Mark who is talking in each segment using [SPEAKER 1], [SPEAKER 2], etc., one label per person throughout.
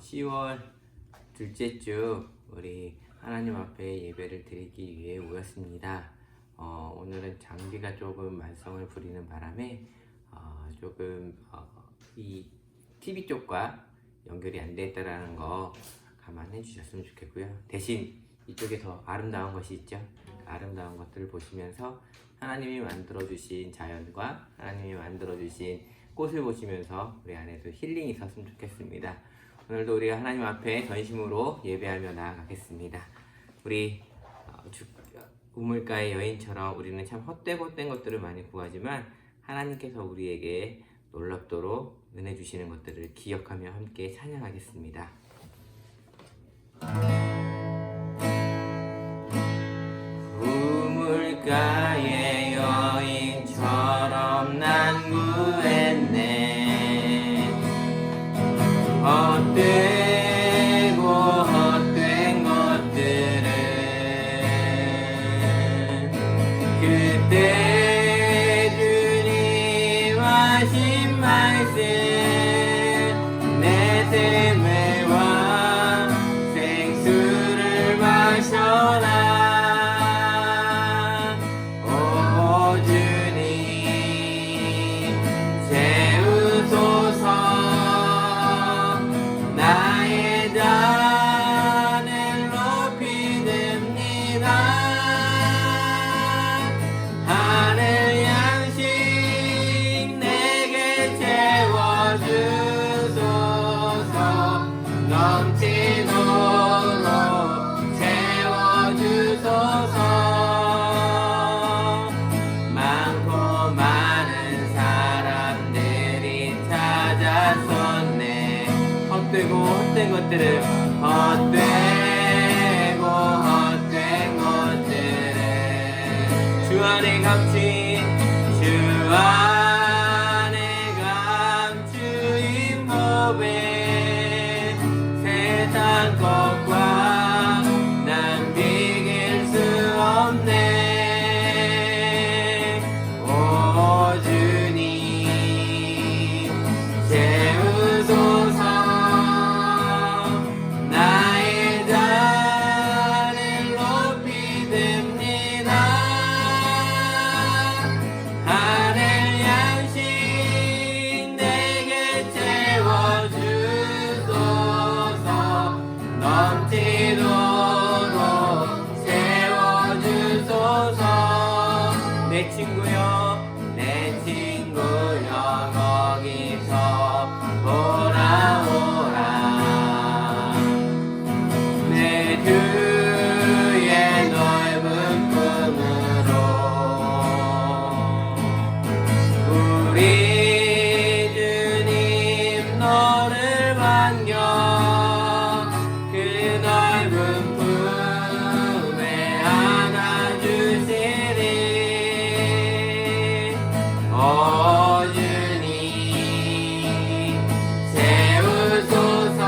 [SPEAKER 1] 10월 둘째 주 우리 하나님 앞에 예배를 드리기 위해 모였습니다. 오늘은 장비가 조금 말썽을 부리는 바람에 이 TV 쪽과 연결이 안 됐다라는 거 감안해 주셨으면 좋겠고요. 대신 이쪽에 더 아름다운 것이 있죠. 그 아름다운 것들을 보시면서 하나님이 만들어 주신 자연과 하나님이 만들어 주신 꽃을 보시면서 우리 안에도 힐링이 있었으면 좋겠습니다. 오늘도 우리가 하나님 앞에 전심으로 예배하며 나아가겠습니다. 우리 우물가의 여인처럼 우리는 참 헛된 것들을 많이 구하지만 하나님께서 우리에게 놀랍도록 은혜 주시는 것들을 기억하며 함께 찬양하겠습니다. 우물가의 여인처럼 난 구했네. 헛되고 헛된 것들을 그때 주님 하신 말씀 내 세매와 생수를 마셔라. 오 주님 채우소서. 나의 잔을 높이 듭니다. 하늘 양식 내게 채워주소서. 넘치도록 채워주소서. 많고 많은 사람들이 찾아섰네. 헛되고 헛된 것들을 헛되고 헛된 것들을 주 안에 감춘 주 안에 감추인 법에 세상 것과 난 비길 수 없네. 오 주님 채우소서. 나의 잔을 높이 듭니다. 하늘 양식 내게 채워주소서. 넘치도록 채워주소서. 내 친구여 내 친구여 거기서 돌아오라. 내 주의 넓은 품으로 우리 주님 너를 반겨 그 넓은 품에 안아주시리. 오 주님 채우소서.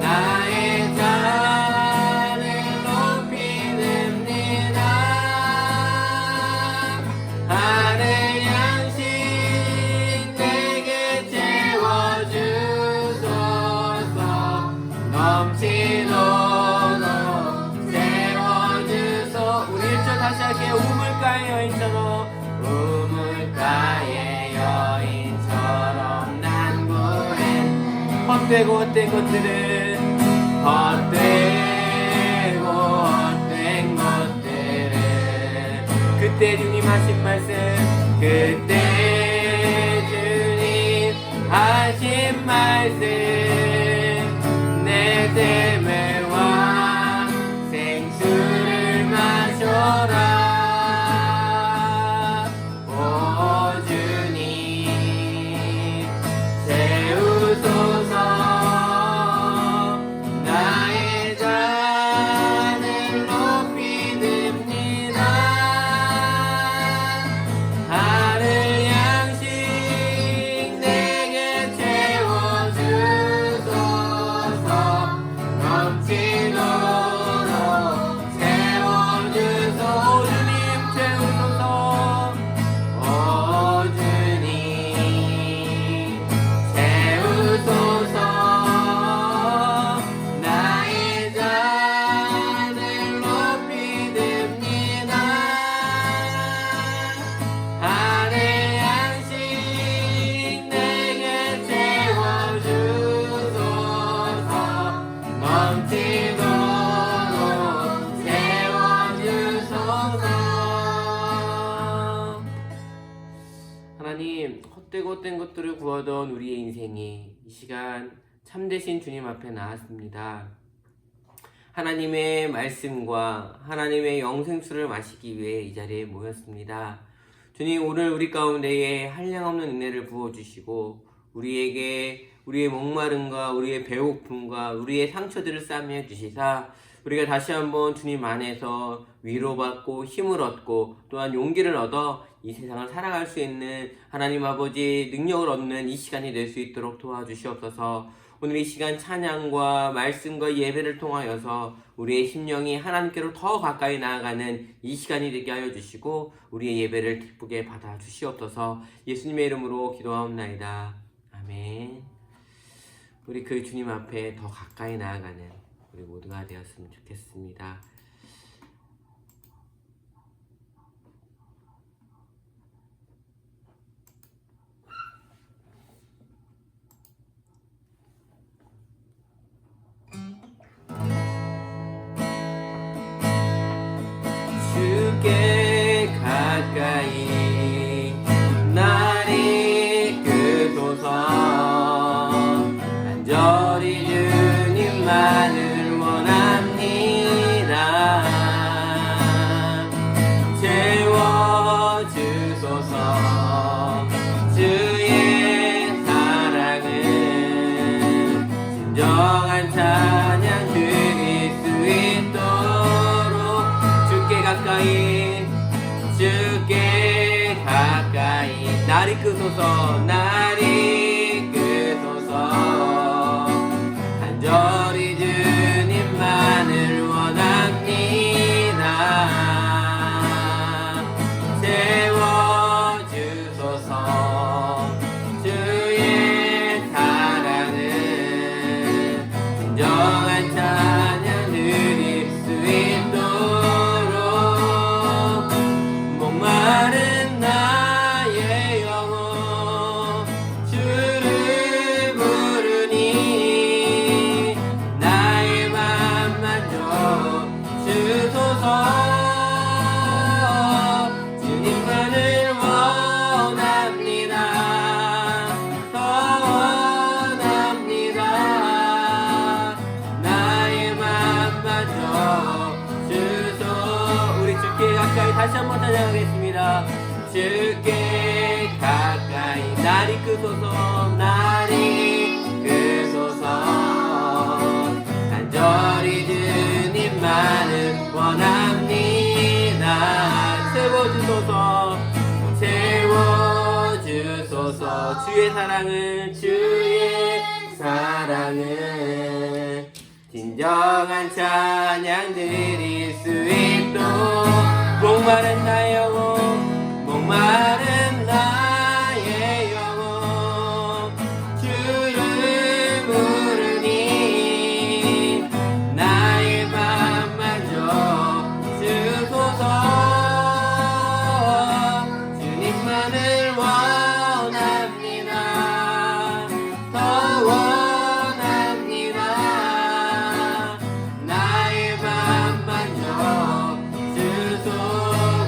[SPEAKER 1] 나의 잔을 높이 듭니다. 하늘 양식 내게 채워주소서. 넘치도록 채워주소. 우리 1절 다시 할게요. 우물가의 여인처럼 우물가의 여인처럼 난 구해. 헛되고 헛된 것들을 헛되고 헛된 것들을 그때 주님 하신 말씀 그때 주님 하신 말씀 내 세매와 생수를 마셔라. 오 주님 채우소서. 나의 잔을 높이 듭니다. 하늘 양식 내게 채워주소서. 헛되고 것들을 구하던 우리의 인생이 이 시간 참되신 주님 앞에 나왔습니다. 하나님의 말씀과 하나님의 영생수를 마시기 위해 이 자리에 모였습니다. 주님, 오늘 우리 가운데에 한량없는 은혜를 부어주시고 우리에게 우리의 목마름과 우리의 배고픔과 우리의 상처들을 싸매어 주시사 우리가 다시 한번 주님 안에서 위로받고 힘을 얻고 또한 용기를 얻어 이 세상을 살아갈 수 있는 하나님 아버지 능력을 얻는 이 시간이 될 수 있도록 도와주시옵소서. 오늘 이 시간 찬양과 말씀과 예배를 통하여서 우리의 심령이 하나님께로 더 가까이 나아가는 이 시간이 되게 하여 주시고 우리의 예배를 기쁘게 받아 주시옵소서. 예수님의 이름으로 기도하옵나이다. 아멘. 우리 그 주님 앞에 더 가까이 나아가는 우리 모두가 되었으면 좋겠습니다. 주께 가까이 날 이끄소서. 간절히 주님만을 원합니다. 채워주소서. 주의 사랑은 진정한 찬양 드릴 수 있도록 주께 가까이 날 이끄소서. 날 이끄소서. 간절히 주님만을 원합니다. 채워주소서. 주의 사랑은 진정한 찬양 드릴 수 있도록 목마른 나의 영혼 주를 부르니 나의 맘 만져 주소서. 주님만을 원합니다. 더 원합니다. 나의 맘 만져 주소. 우리 주께 가까이 다시 한번 찬양하겠습니다. 주께 가까이 날 이끄소서. 날 이끄소서. 간절히 주님만을 원합니다. 채워주소서. 채워주소서. 주의 사랑은 진정한 찬양 드릴 수 있도록 목마른 나의 영혼 목마른 나의 영혼 주를 부르니 나의 맘 만져 주소서. 주님만을 원합니다. 더 원합니다. 나의 맘 만져 주소.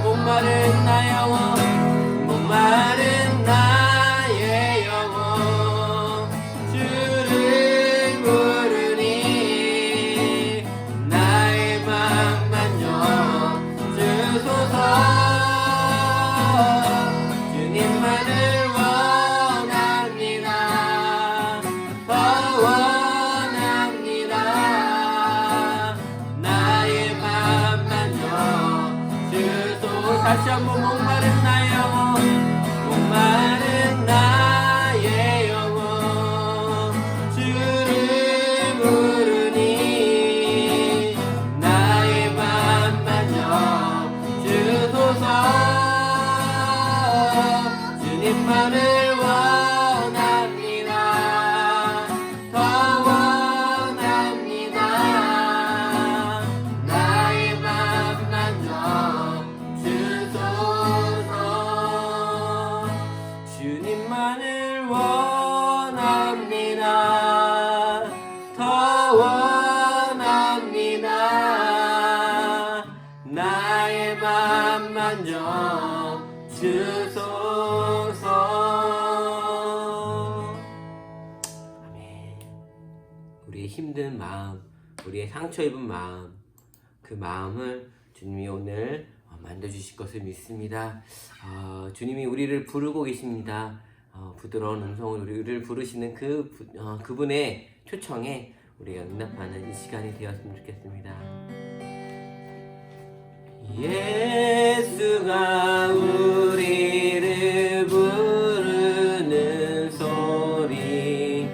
[SPEAKER 1] 목마른 나의 영혼 목마른 나의 영혼 주를 부르니 나의 맘 만져 주소서. 주님만을 원합니다. 더 원합니다. 나의 맘 만져 주소. 다시 한번 목마른 나의 영혼 목마른 나의 영혼 주를 부르니 나의 맘 만져 주소서. 주님만을 원합니다. 더 원합니다. 나의 맘 만져 주소서. 주님만을 원합니다. 더 원합니다. 나의 맘 만져 주소서. 우리의 힘든 마음, 우리의 상처 입은 마음, 그 마음을 주님이 오늘 만져주실 것을 믿습니다. 주님이 우리를 부르고 계십니다. 부드러운 음성으로 우리를 부르시는 그분의 초청에 우리가 응답하는 이 시간이 되었으면 좋겠습니다. 예수가 우리를 부르는 소리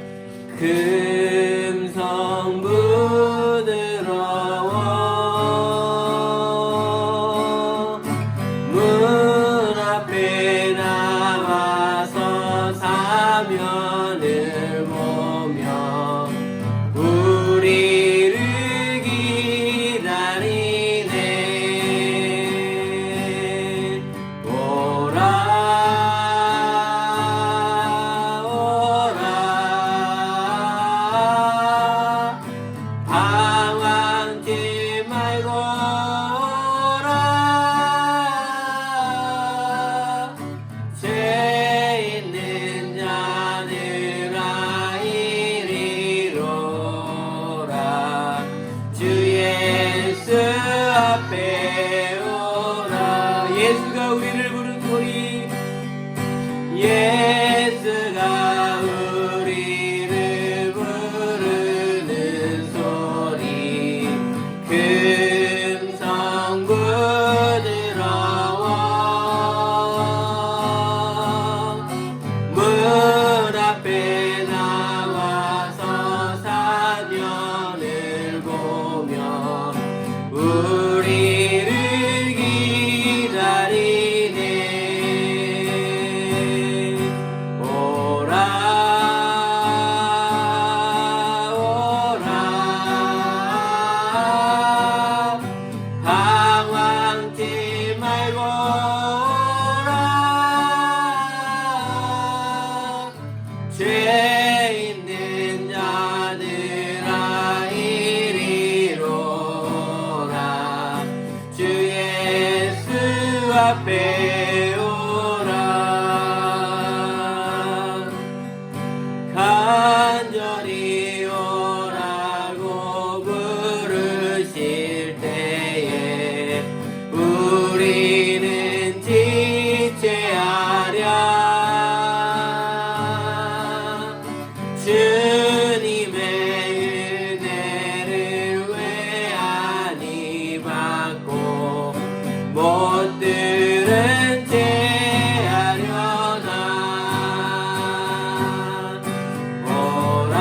[SPEAKER 1] 금성 부드러워 문 앞에 나와서 사면을 보며 우리를 기다리네. 오라 오라 방황지 말고 오라 죄 있는 자들아 이리로라 주 예수 앞에 오라. 예수가 우리를 부른 소리 예수가 우리를 부르는 소리 금성 부드러워 문 앞에 나와서 사면을 보며 우리를 기다리네. 오라 오라 방황지 말고 오라 죄 있는 자들아 이리로라 주 예수 앞에 오라. 간절히 오라고 부르실 때에 우리는 지체하랴. 주님의 은혜를 왜 아니 받고 못 들은 채 하려나. 오라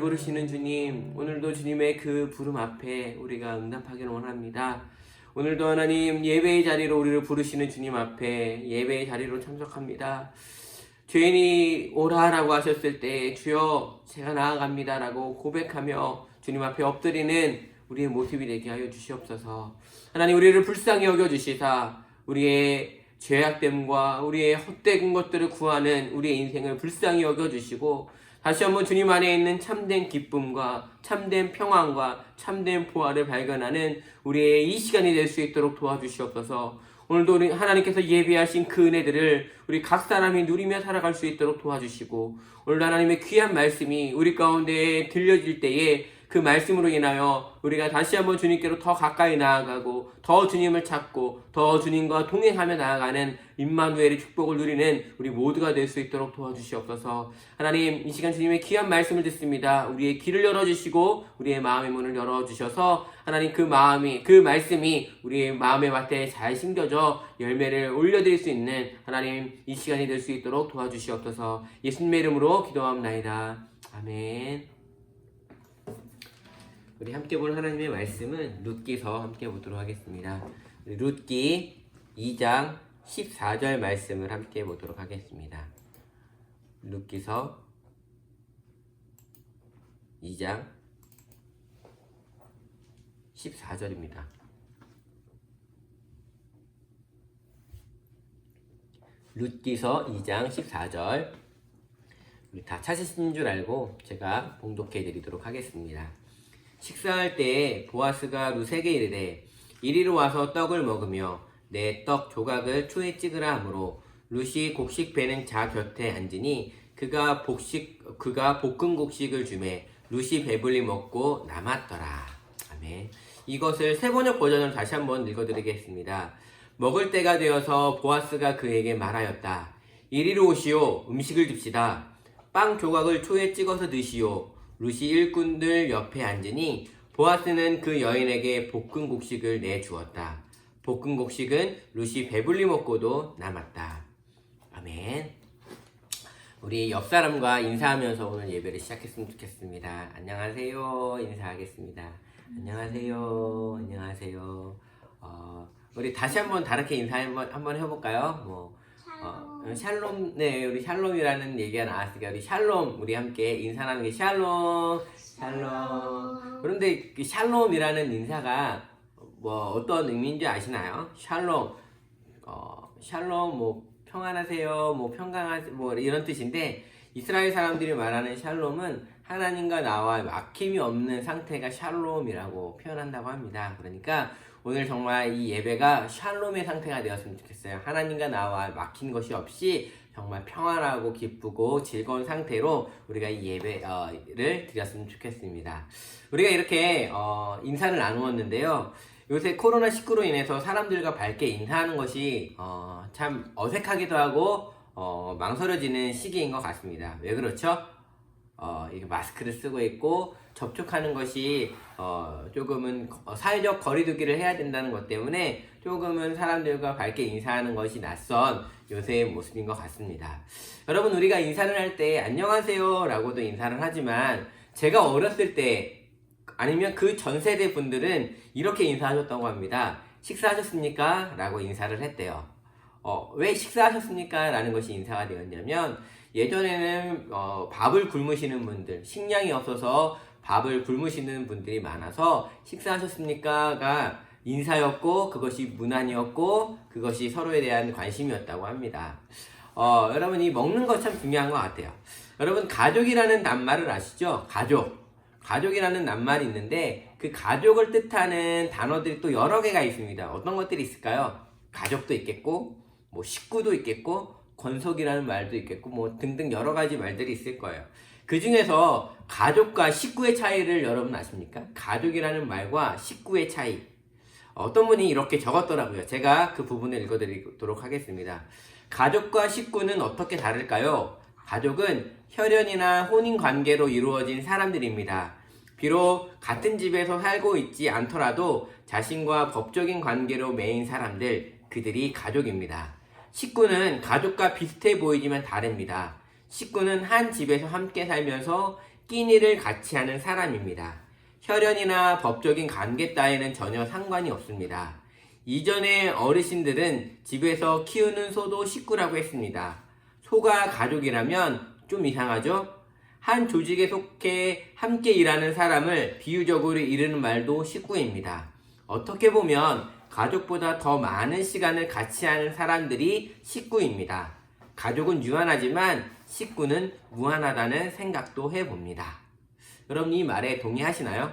[SPEAKER 1] 부르시는 주님, 오늘도 주님의 그 부름 앞에 우리가 응답하기를 원합니다. 오늘도 하나님 예배의 자리로 우리를 부르시는 주님 앞에 예배의 자리로 참석합니다. 죄인이 오라라고 하셨을 때 주여 제가 나아갑니다라고 고백하며 주님 앞에 엎드리는 우리의 모습이 되게 하여 주시옵소서. 하나님 우리를 불쌍히 여겨주시사 우리의 죄악됨과 우리의 헛되은 것들을 구하는 우리의 인생을 불쌍히 여겨주시고 다시 한번 주님 안에 있는 참된 기쁨과 참된 평안과 참된 보화를 발견하는 우리의 이 시간이 될 수 있도록 도와주시옵소서. 오늘도 우리 하나님께서 예비하신 그 은혜들을 우리 각 사람이 누리며 살아갈 수 있도록 도와주시고 오늘도 하나님의 귀한 말씀이 우리 가운데 들려질 때에 그 말씀으로 인하여 우리가 다시 한번 주님께로 더 가까이 나아가고 더 주님을 찾고 더 주님과 동행하며 나아가는 임마누엘의 축복을 누리는 우리 모두가 될 수 있도록 도와주시옵소서. 하나님 이 시간 주님의 귀한 말씀을 듣습니다. 우리의 귀를 열어주시고 우리의 마음의 문을 열어주셔서 하나님 그 말씀이 우리의 마음의 밭에 잘 심겨져 열매를 올려드릴 수 있는 하나님 이 시간이 될 수 있도록 도와주시옵소서. 예수님의 이름으로 기도합나이다. 아멘. 우리 함께 볼 하나님의 말씀은 룻기서 함께 보도록 하겠습니다. 룻기 2장 14절 말씀을 함께 보도록 하겠습니다. 룻기서 2장 14절입니다. 룻기서 2장 14절 우리 다 찾으신 줄 알고 제가 봉독해 드리도록 하겠습니다. 식사할 때에 보아스가 룻에게 이르되 이리로 와서 떡을 먹으며 내 떡 조각을 초에 찍으라 하므로 룻이 곡식 베는 자 곁에 앉으니 그가 볶은 곡식을 주매 룻이 배불리 먹고 남았더라. 아멘. 이것을 세번역 버전으로 다시 한번 읽어드리겠습니다. 먹을 때가 되어서 보아스가 그에게 말하였다. 이리로 오시오. 음식을 줍시다. 빵 조각을 초에 찍어서 드시오. 룻이 일꾼들 옆에 앉으니 보아스는 그 여인에게 볶은 곡식을 내주었다. 볶은 곡식은 룻이 배불리 먹고도 남았다. 아멘. 우리 옆 사람과 인사하면서 오늘 예배를 시작했으면 좋겠습니다. 안녕하세요. 인사하겠습니다. 안녕하세요. 안녕하세요. 우리 다시 한번 다르게 인사 한번 해볼까요? 샬롬, 네, 우리 샬롬이라는 얘기가 나왔으니까 우리 샬롬, 우리 함께 인사하는 게 샬롬, 샬롬. 그런데 그 샬롬이라는 인사가 어떤 의미인지 아시나요? 샬롬, 샬롬, 평안하세요, 평강하세요, 이런 뜻인데 이스라엘 사람들이 말하는 샬롬은 하나님과 나와 막힘이 없는 상태가 샬롬이라고 표현한다고 합니다. 그러니까 오늘 정말 이 예배가 샬롬의 상태가 되었으면 좋겠어요. 하나님과 나와 막힌 것이 없이 정말 평안하고 기쁘고 즐거운 상태로 우리가 이 예배를 드렸으면 좋겠습니다. 우리가 이렇게 인사를 나누었는데요. 요새 코로나19로 인해서 사람들과 밝게 인사하는 것이 참 어색하기도 하고 망설여지는 시기인 것 같습니다. 왜 그렇죠? 이게 마스크를 쓰고 있고 접촉하는 것이 조금은 사회적 거리두기를 해야 된다는 것 때문에 조금은 사람들과 밝게 인사하는 것이 낯선 요새의 모습인 것 같습니다. 여러분 우리가 인사를 할 때 안녕하세요 라고도 인사를 하지만 제가 어렸을 때 아니면 그 전 세대 분들은 이렇게 인사하셨다고 합니다. 식사하셨습니까? 라고 인사를 했대요. 왜 식사하셨습니까? 라는 것이 인사가 되었냐면 예전에는 밥을 굶으시는 분들, 식량이 없어서 밥을 굶으시는 분들이 많아서 식사하셨습니까가 인사였고 그것이 문안이었고 그것이 서로에 대한 관심이었다고 합니다. 여러분 이 먹는 것 참 중요한 것 같아요. 여러분 가족이라는 낱말을 아시죠? 가족이라는 낱말이 있는데 그 가족을 뜻하는 단어들이 또 여러 개가 있습니다. 어떤 것들이 있을까요? 가족도 있겠고 식구도 있겠고 권속이라는 말도 있겠고 등등 여러 가지 말들이 있을 거예요. 그 중에서 가족과 식구의 차이를 여러분 아십니까? 가족이라는 말과 식구의 차이. 어떤 분이 이렇게 적었더라고요. 제가 그 부분을 읽어드리도록 하겠습니다. 가족과 식구는 어떻게 다를까요? 가족은 혈연이나 혼인관계로 이루어진 사람들입니다. 비록 같은 집에서 살고 있지 않더라도 자신과 법적인 관계로 맺인 사람들, 그들이 가족입니다. 식구는 가족과 비슷해 보이지만 다릅니다. 식구는 한 집에서 함께 살면서 끼니를 같이 하는 사람입니다. 혈연이나 법적인 관계 따위는 전혀 상관이 없습니다. 이전의 어르신들은 집에서 키우는 소도 식구라고 했습니다. 소가 가족이라면 좀 이상하죠? 한 조직에 속해 함께 일하는 사람을 비유적으로 이르는 말도 식구입니다. 어떻게 보면 가족보다 더 많은 시간을 같이 하는 사람들이 식구입니다. 가족은 유한하지만 식구는 무한하다는 생각도 해봅니다. 여러분 이 말에 동의하시나요?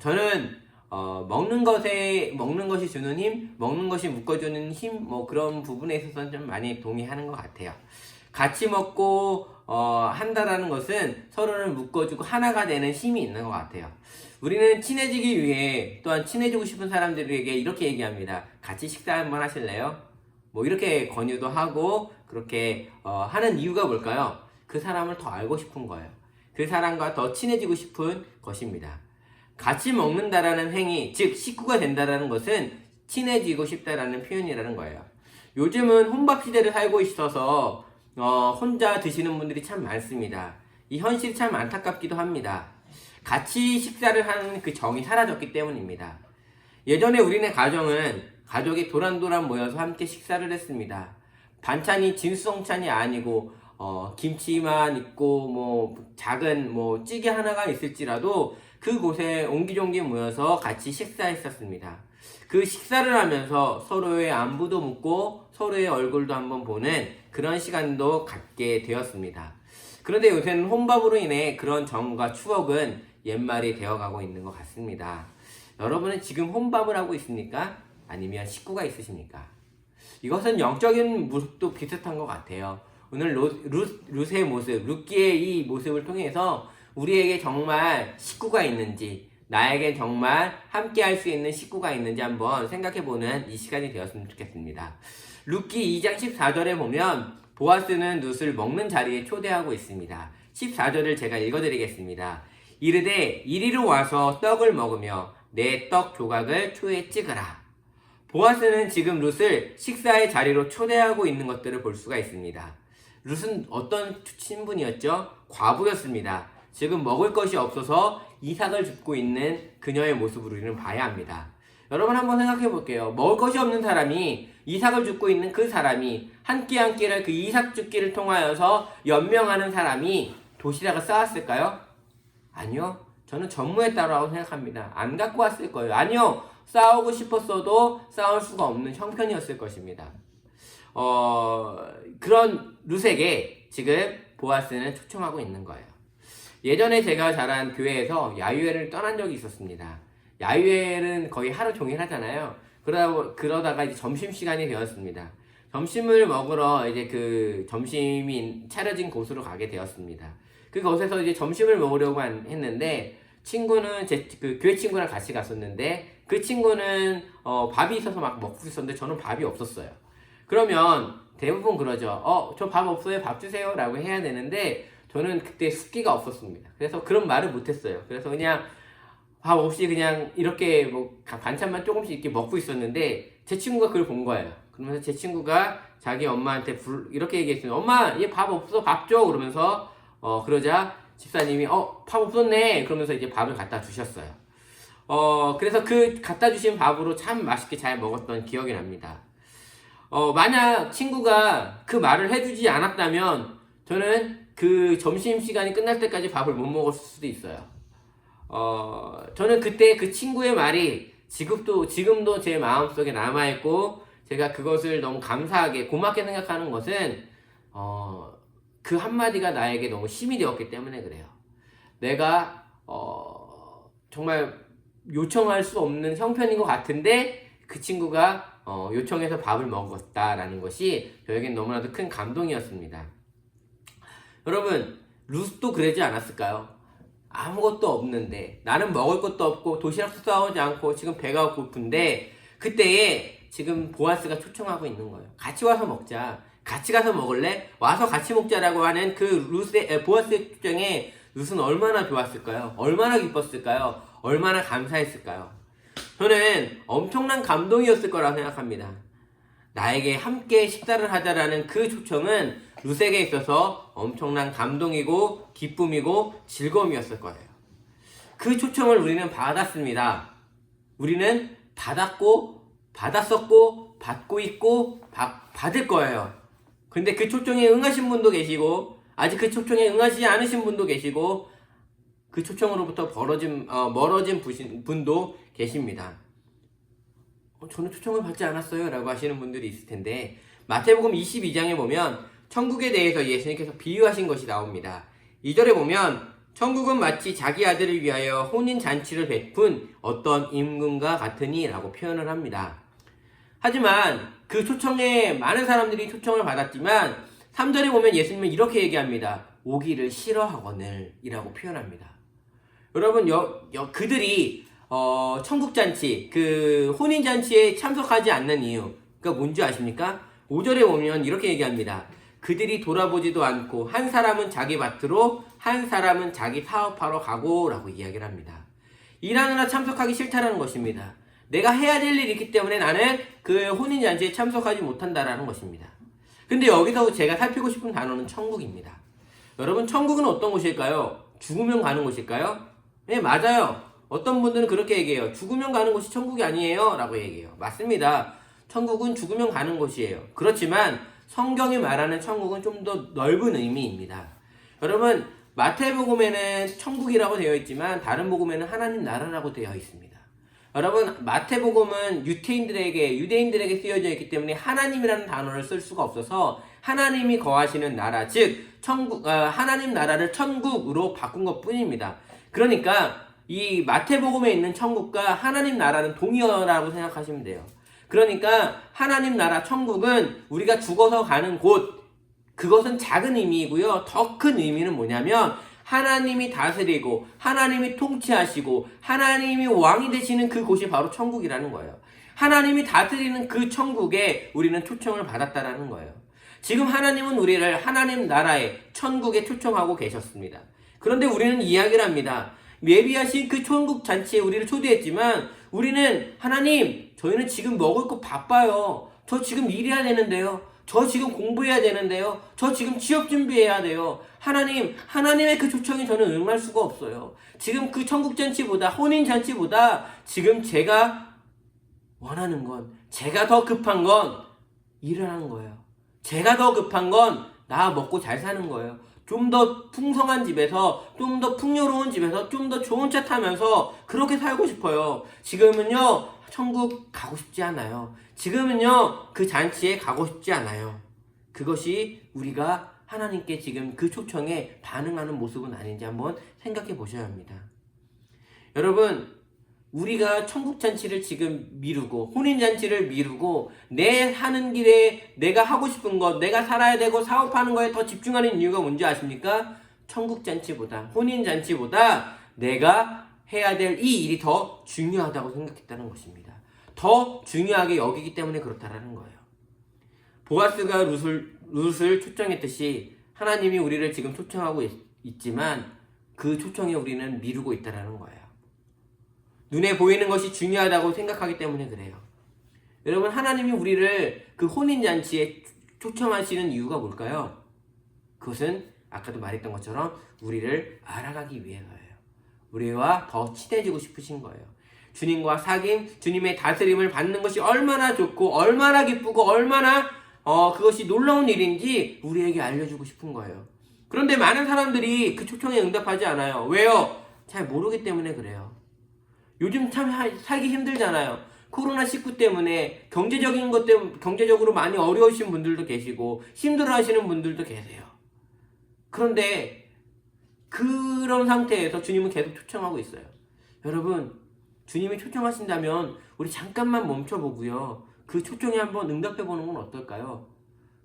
[SPEAKER 1] 저는 먹는 것이 주는 힘, 먹는 것이 묶어주는 힘, 뭐 그런 부분에 있어서는 좀 많이 동의하는 것 같아요. 같이 먹고 한다라는 것은 서로를 묶어주고 하나가 되는 힘이 있는 것 같아요. 우리는 친해지기 위해 또한 친해지고 싶은 사람들에게 이렇게 얘기합니다. 같이 식사 한번 하실래요? 뭐 이렇게 권유도 하고 그렇게 하는 이유가 뭘까요? 그 사람을 더 알고 싶은 거예요. 그 사람과 더 친해지고 싶은 것입니다. 같이 먹는다라는 행위, 즉 식구가 된다라는 것은 친해지고 싶다라는 표현이라는 거예요. 요즘은 혼밥 시대를 살고 있어서 혼자 드시는 분들이 참 많습니다. 이 현실이 참 안타깝기도 합니다. 같이 식사를 하는 그 정이 사라졌기 때문입니다. 예전에 우리네 가정은 가족이 도란도란 모여서 함께 식사를 했습니다. 반찬이 진수성찬이 아니고 김치만 있고 뭐 작은 뭐 찌개 하나가 있을지라도 그곳에 옹기종기 모여서 같이 식사했었습니다. 그 식사를 하면서 서로의 안부도 묻고 서로의 얼굴도 한번 보는 그런 시간도 갖게 되었습니다. 그런데 요새는 혼밥으로 인해 그런 정과 추억은 옛말이 되어가고 있는 것 같습니다. 여러분은 지금 혼밥을 하고 있습니까? 아니면 식구가 있으십니까? 이것은 영적인 모습도 비슷한 것 같아요. 오늘 룻의 모습, 룻기의 이 모습을 통해서 우리에게 정말 식구가 있는지, 나에게 정말 함께 할 수 있는 식구가 있는지 한번 생각해보는 이 시간이 되었으면 좋겠습니다. 룻기 2장 14절에 보면 보아스는 룻을 먹는 자리에 초대하고 있습니다. 14절을 제가 읽어드리겠습니다. 이르되 이리로 와서 떡을 먹으며 내 떡 조각을 초에 찍으라. 보아스는 지금 룻을 식사의 자리로 초대하고 있는 것들을 볼 수가 있습니다. 룻은 어떤 신분이었죠? 과부였습니다. 지금 먹을 것이 없어서 이삭을 줍고 있는 그녀의 모습을 우리는 봐야 합니다. 여러분 한번 생각해 볼게요. 먹을 것이 없는 사람이 이삭을 줍고 있는 그 사람이 한 끼 한 끼를 그 이삭 줍기를 통하여서 연명하는 사람이 도시락을 싸왔을까요? 아니요. 저는 전무했다고 생각합니다. 안 갖고 왔을 거예요. 아니요. 싸우고 싶었어도 싸울 수가 없는 형편이었을 것입니다. 그런 룻에게 지금 보아스는 초청하고 있는 거예요. 예전에 제가 자란 교회에서 야유회를 떠난 적이 있었습니다. 야유회는 거의 하루 종일 하잖아요. 그러다가 이제 점심시간이 되었습니다. 점심을 먹으러 이제 그 점심이 차려진 곳으로 가게 되었습니다. 그곳에서 이제 점심을 먹으려고 했는데 친구는 그 교회 친구랑 같이 갔었는데 그 친구는 밥이 있어서 막 먹고 있었는데 저는 밥이 없었어요. 그러면 대부분 그러죠. 저 밥 없어요. 밥 주세요. 라고 해야 되는데 저는 그때 숫기가 없었습니다. 그래서 그런 말을 못했어요. 그래서 그냥 밥 없이 그냥 이렇게 뭐 반찬만 조금씩 이렇게 먹고 있었는데 제 친구가 그걸 본 거예요. 그러면서 제 친구가 자기 엄마한테 이렇게 얘기했어요. 엄마, 얘 밥 없어. 밥 줘. 그러면서 그러자 집사님이 밥 없었네. 그러면서 이제 밥을 갖다 주셨어요. 그래서 그 갖다 주신 밥으로 참 맛있게 잘 먹었던 기억이 납니다. 만약 친구가 그 말을 해주지 않았다면 저는 그 점심시간이 끝날 때까지 밥을 못 먹었을 수도 있어요. 저는 그때 그 친구의 말이 지금도 제 마음속에 남아있고 제가 그것을 너무 감사하게 고맙게 생각하는 것은 그 한마디가 나에게 너무 힘이 되었기 때문에 그래요. 내가 정말 요청할 수 없는 형편인 것 같은데 그 친구가 요청해서 밥을 먹었다라는 것이 저에겐 너무나도 큰 감동이었습니다. 여러분, 룻도 그러지 않았을까요? 아무것도 없는데 나는 먹을 것도 없고 도시락도 싸오지 않고 지금 배가 고픈데 그때에 지금 보아스가 초청하고 있는 거예요. 같이 와서 먹자. 같이 가서 먹을래? 와서 같이 먹자라고 하는 그 보아스의 초청에 룻은 얼마나 좋았을까요? 얼마나 기뻤을까요? 얼마나 감사했을까요? 저는 엄청난 감동이었을 거라고 생각합니다. 나에게 함께 식사를 하자라는 그 초청은 룻에게 있어서 엄청난 감동이고 기쁨이고 즐거움이었을 거예요. 그 초청을 우리는 받았습니다. 우리는 받았었고 받고 있고 받을 거예요. 근데 그 초청에 응하신 분도 계시고 아직 그 초청에 응하지 않으신 분도 계시고 그 초청으로부터 멀어진 분도 계십니다. 저는 초청을 받지 않았어요 라고 하시는 분들이 있을 텐데, 마태복음 22장에 보면 천국에 대해서 예수님께서 비유하신 것이 나옵니다. 2절에 보면 천국은 마치 자기 아들을 위하여 혼인잔치를 베푼 어떤 임금과 같으니 라고 표현을 합니다. 하지만 그 초청에 많은 사람들이 초청을 받았지만 3절에 보면 예수님은 이렇게 얘기합니다. 오기를 싫어하거늘 이라고 표현합니다. 여러분 그들이 천국잔치 그 혼인잔치에 참석하지 않는 이유가 뭔지 아십니까? 5절에 보면 이렇게 얘기합니다. 그들이 돌아보지도 않고 한 사람은 자기 밭으로 한 사람은 자기 사업하러 가고 라고 이야기를 합니다. 일하느라 참석하기 싫다라는 것입니다. 내가 해야 될 일이 있기 때문에 나는 그 혼인잔치에 참석하지 못한다라는 것입니다. 근데 여기서 제가 살피고 싶은 단어는 천국입니다. 여러분 천국은 어떤 곳일까요? 죽으면 가는 곳일까요? 네, 맞아요. 어떤 분들은 그렇게 얘기해요. 죽으면 가는 곳이 천국이 아니에요 라고 얘기해요. 맞습니다. 천국은 죽으면 가는 곳이에요. 그렇지만 성경이 말하는 천국은 좀 더 넓은 의미입니다. 여러분 마태복음에는 천국이라고 되어 있지만 다른 복음에는 하나님 나라라고 되어 있습니다. 여러분 마태복음은 유대인들에게 쓰여져 있기 때문에 하나님이라는 단어를 쓸 수가 없어서 하나님이 거하시는 나라, 즉 하나님 나라를 천국으로 바꾼 것 뿐입니다. 그러니까 이 마태복음에 있는 천국과 하나님 나라는 동의어라고 생각하시면 돼요. 그러니까 하나님 나라 천국은 우리가 죽어서 가는 곳, 그것은 작은 의미이고요. 더 큰 의미는 뭐냐면 하나님이 다스리고 하나님이 통치하시고 하나님이 왕이 되시는 그곳이 바로 천국이라는 거예요. 하나님이 다스리는 그 천국에 우리는 초청을 받았다라는 거예요. 지금 하나님은 우리를 하나님 나라의 천국에 초청하고 계셨습니다. 그런데 우리는 이야기를 합니다. 예비하신 그 천국 잔치에 우리를 초대했지만 우리는 하나님, 저희는 지금 먹을 거 바빠요. 저 지금 일해야 되는데요. 저 지금 공부해야 되는데요. 저 지금 취업 준비해야 돼요. 하나님, 하나님의 그 초청에 저는 응할 수가 없어요. 지금 그 천국 잔치보다, 혼인 잔치보다 지금 제가 원하는 건, 제가 더 급한 건 일을 하는 거예요. 제가 더 급한 건 나 먹고 잘 사는 거예요. 좀 더 풍성한 집에서, 좀 더 풍요로운 집에서, 좀 더 좋은 차 타면서 그렇게 살고 싶어요. 지금은요, 천국 가고 싶지 않아요. 지금은요, 그 잔치에 가고 싶지 않아요. 그것이 우리가 하나님께 지금 그 초청에 반응하는 모습은 아닌지 한번 생각해 보셔야 합니다. 여러분, 우리가 천국잔치를 지금 미루고 혼인잔치를 미루고 내 하는 길에 내가 하고 싶은 것, 내가 살아야 되고 사업하는 거에 더 집중하는 이유가 뭔지 아십니까? 천국잔치보다, 혼인잔치보다 내가 해야 될 이 일이 더 중요하다고 생각했다는 것입니다. 더 중요하게 여기기 때문에 그렇다라는 거예요. 보아스가 룻을 초청했듯이 하나님이 우리를 지금 초청하고 있지만 그 초청에 우리는 미루고 있다는 거예요. 눈에 보이는 것이 중요하다고 생각하기 때문에 그래요. 여러분, 하나님이 우리를 그 혼인잔치에 초청하시는 이유가 뭘까요? 그것은 아까도 말했던 것처럼 우리를 알아가기 위해서예요. 우리와 더 친해지고 싶으신 거예요. 주님과 사귐, 주님의 다스림을 받는 것이 얼마나 좋고 얼마나 기쁘고 얼마나 그것이 놀라운 일인지 우리에게 알려주고 싶은 거예요. 그런데 많은 사람들이 그 초청에 응답하지 않아요. 왜요? 잘 모르기 때문에 그래요. 요즘 참 살기 힘들잖아요. 코로나19 때문에 경제적으로 많이 어려우신 분들도 계시고 힘들어 하시는 분들도 계세요. 그런데 그런 상태에서 주님은 계속 초청하고 있어요. 여러분, 주님이 초청하신다면 우리 잠깐만 멈춰보고요. 그 초청에 한번 응답해보는 건 어떨까요?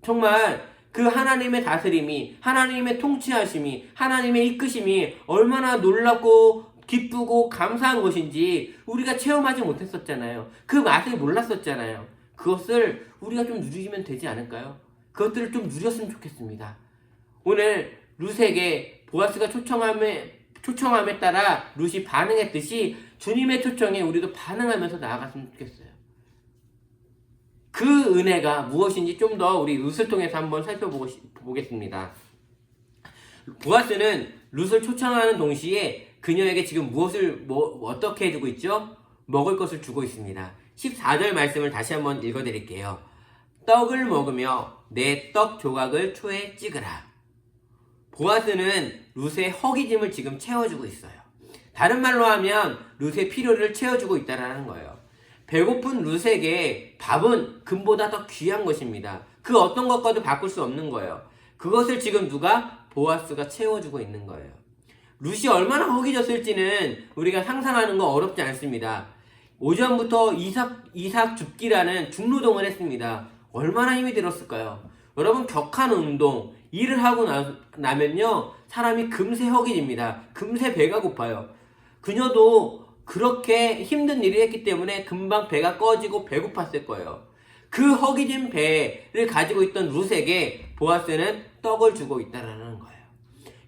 [SPEAKER 1] 정말 그 하나님의 다스림이, 하나님의 통치하심이, 하나님의 이끄심이 얼마나 놀랍고 기쁘고 감사한 것인지 우리가 체험하지 못했었잖아요. 그 맛을 몰랐었잖아요. 그것을 우리가 좀 누리면 되지 않을까요? 그것들을 좀 누렸으면 좋겠습니다. 오늘 룻에게 보아스가 초청함에 따라 룻이 반응했듯이 주님의 초청에 우리도 반응하면서 나아갔으면 좋겠어요. 그 은혜가 무엇인지 좀 더 우리 룻을 통해서 한번 살펴보겠습니다. 보아스는 룻을 초청하는 동시에 그녀에게 지금 무엇을 어떻게 해주고 있죠? 먹을 것을 주고 있습니다. 14절 말씀을 다시 한번 읽어드릴게요. 떡을 먹으며 내 떡 조각을 초에 찍으라. 보아스는 룻의 허기짐을 지금 채워주고 있어요. 다른 말로 하면 룻의 필요를 채워주고 있다는 거예요. 배고픈 룻에게 밥은 금보다 더 귀한 것입니다. 그 어떤 것과도 바꿀 수 없는 거예요. 그것을 지금 누가? 보아스가 채워주고 있는 거예요. 룻이 얼마나 허기졌을지는 우리가 상상하는 거 어렵지 않습니다. 오전부터 이삭 줍기라는 중노동을 했습니다. 얼마나 힘이 들었을까요? 여러분, 격한 운동, 일을 하고 나면요, 사람이 금세 허기집니다. 금세 배가 고파요. 그녀도 그렇게 힘든 일을 했기 때문에 금방 배가 꺼지고 배고팠을 거예요. 그 허기진 배를 가지고 있던 룻에게 보아스는 떡을 주고 있다는 거예요.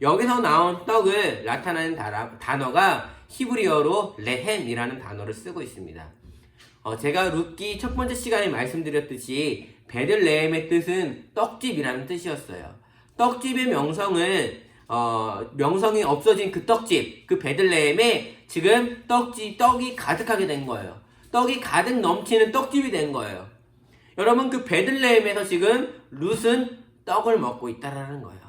[SPEAKER 1] 여기서 나온 떡을 나타내는 단어가 히브리어로 레헴이라는 단어를 쓰고 있습니다. 제가 룻기 첫 번째 시간에 말씀드렸듯이 베들레헴의 뜻은 떡집이라는 뜻이었어요. 떡집의 명성이 없어진 그 떡집, 그 베들레헴에 지금 떡이 가득하게 된 거예요. 떡이 가득 넘치는 떡집이 된 거예요. 여러분, 그 베들레헴에서 지금 룻은 떡을 먹고 있다라는 거예요.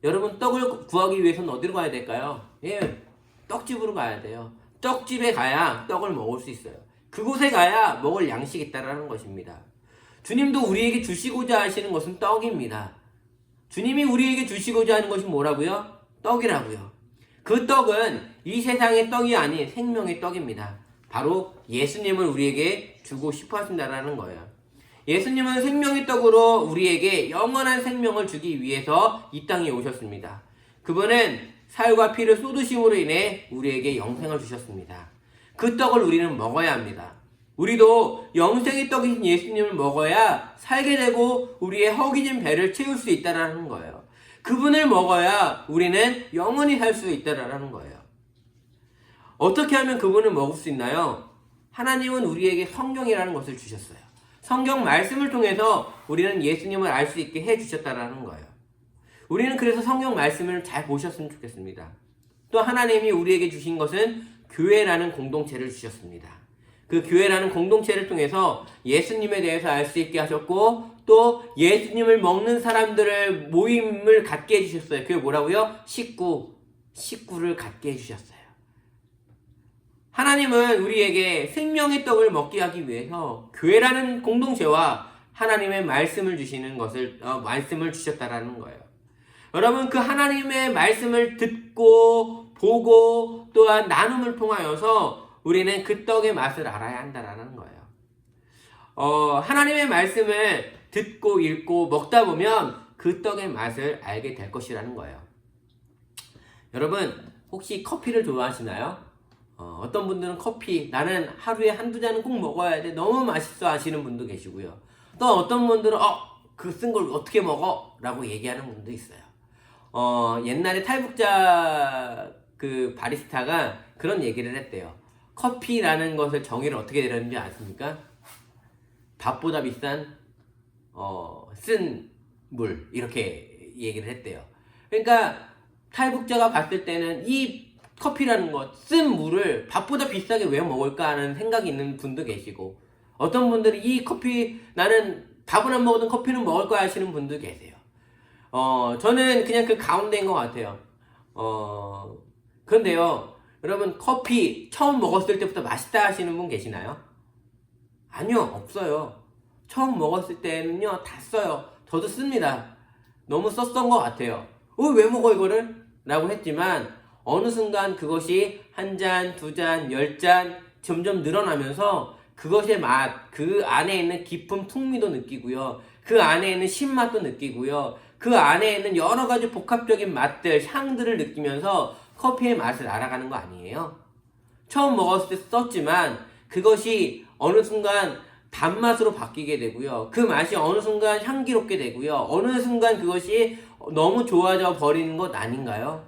[SPEAKER 1] 여러분, 떡을 구하기 위해서는 어디로 가야 될까요? 예, 떡집으로 가야 돼요. 떡집에 가야 떡을 먹을 수 있어요. 그곳에 가야 먹을 양식이 있다라는 것입니다. 주님도 우리에게 주시고자 하시는 것은 떡입니다. 주님이 우리에게 주시고자 하는 것이 뭐라고요? 떡이라고요. 그 떡은 이 세상의 떡이 아닌 생명의 떡입니다. 바로 예수님을 우리에게 주고 싶어 하신다라는 거예요. 예수님은 생명의 떡으로 우리에게 영원한 생명을 주기 위해서 이 땅에 오셨습니다. 그분은 살과 피를 쏟으심으로 인해 우리에게 영생을 주셨습니다. 그 떡을 우리는 먹어야 합니다. 우리도 영생의 떡이신 예수님을 먹어야 살게 되고 우리의 허기진 배를 채울 수 있다는 거예요. 그분을 먹어야 우리는 영원히 살 수 있다는 거예요. 어떻게 하면 그분을 먹을 수 있나요? 하나님은 우리에게 성경이라는 것을 주셨어요. 성경 말씀을 통해서 우리는 예수님을 알 수 있게 해주셨다는 거예요. 우리는 그래서 성경 말씀을 잘 보셨으면 좋겠습니다. 또 하나님이 우리에게 주신 것은 교회라는 공동체를 주셨습니다. 그 교회라는 공동체를 통해서 예수님에 대해서 알 수 있게 하셨고, 또 예수님을 먹는 사람들을 모임을 갖게 해주셨어요. 그게 뭐라고요? 식구를 갖게 해주셨어요. 하나님은 우리에게 생명의 떡을 먹게 하기 위해서 교회라는 공동체와 하나님의 말씀을 말씀을 주셨다라는 거예요. 여러분, 그 하나님의 말씀을 듣고 보고 또한 나눔을 통하여서 우리는 그 떡의 맛을 알아야 한다라는 거예요. 하나님의 말씀을 듣고 읽고 먹다 보면 그 떡의 맛을 알게 될 것이라는 거예요. 여러분, 혹시 커피를 좋아하시나요? 어떤 분들은 커피, 나는 하루에 한두 잔은 꼭 먹어야 돼, 너무 맛있어 하시는 분도 계시고요. 또 어떤 분들은 그 쓴 걸 어떻게 먹어? 라고 얘기하는 분도 있어요. 옛날에 탈북자 그 바리스타가 그런 얘기를 했대요. 커피라는 것을 정의를 어떻게 내렸는지 아십니까? 밥보다 비싼 쓴 물, 이렇게 얘기를 했대요. 그러니까 탈북자가 봤을 때는 이 커피라는 것, 쓴 물을 밥보다 비싸게 왜 먹을까 하는 생각이 있는 분도 계시고, 어떤 분들은 이 커피, 나는 밥은 안 먹어도 커피는 먹을 거야 하시는 분도 계세요. 저는 그냥 그 가운데인 것 같아요. 그런데요, 여러분, 커피 처음 먹었을 때부터 맛있다 하시는 분 계시나요? 아니요, 없어요. 처음 먹었을 때는요, 다 써요. 저도 씁니다. 너무 썼던 것 같아요. 왜 먹어 이거를? 라고 했지만 어느 순간 그것이 한 잔, 두 잔, 10잔 점점 늘어나면서 그것의 맛, 그 안에 있는 깊은 풍미도 느끼고요. 그 안에 있는 신맛도 느끼고요. 그 안에 있는 여러 가지 복합적인 맛들, 향들을 느끼면서 커피의 맛을 알아가는 거 아니에요? 처음 먹었을 때 썼지만 그것이 어느 순간 단맛으로 바뀌게 되고요. 그 맛이 어느 순간 향기롭게 되고요. 어느 순간 그것이 너무 좋아져 버리는 것 아닌가요?